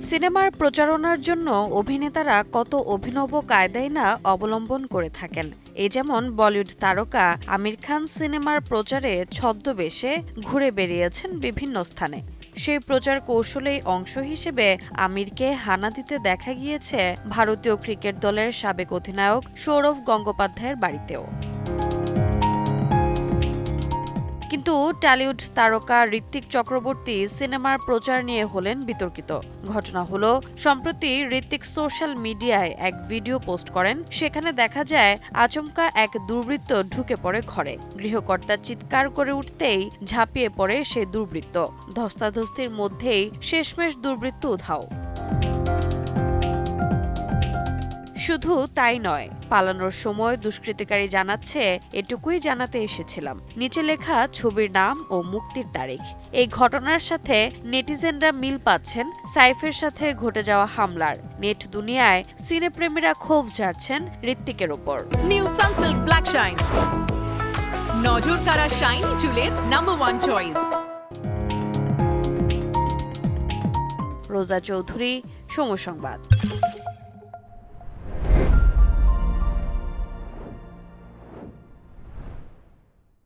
সিনেমার প্রচারণার জন্য অভিনেতারা কত অভিনব কায়দাই না অবলম্বন করে থাকেন। এই যেমন বলিউড তারকা আমির খান সিনেমার প্রচারে ছদ্মবেশে ঘুরে বেরিয়েছেন বিভিন্ন স্থানে। সেই প্রচার কৌশলের অংশ হিসেবে আমিরকে হানা দিতে দেখা গিয়েছে ভারতীয় ক্রিকেট দলের সাবেক অধিনায়ক সৌরভ গঙ্গোপাধ্যায়ের বাড়িতেও। কিন্তু টলিউড তারকা ঋত্বিক চক্রবর্তী সিনেমার প্রচার নিয়ে হলেন বিতর্কিত। ঘটনা হলো, সম্প্রতি ঋত্বিক সোশ্যাল মিডিয়ায় এক ভিডিও পোস্ট করেন। সেখানে দেখা যায় আচমকা এক দুর্বৃত্ত ঢুকে পড়ে ঘরে। গৃহকর্তা চিৎকার করে উঠতেই ঝাঁপিয়ে পড়ে সে দুর্বৃত্ত। ধস্তাধস্তির মধ্যেই শেষমেশ দুর্বৃত্ত উধাও। শুধু তাই নয়, পালানোর সময় দুষ্কৃতিকারী জানাচ্ছে, এটুকুই জানাতে এসেছিলাম। নিচে লেখা ছবির নাম ও মুক্তির তারিখ। এই ঘটনার সাথে নেটিজেনরা মিল পাচ্ছেন সাইফের সাথে ঘটে যাওয়া হামলার। নেট দুনিয়ায় সিনেপ্রেমীরা ক্ষোভ ঝাড়ছেন ঋত্বিকের ওপর। নিউ সানসিল্ক ব্ল্যাক শাইন, নজর কাড়া শাইনি চুলের নাম্বার 1 চয়েস। রোজা চৌধুরী, সময় সংবাদ।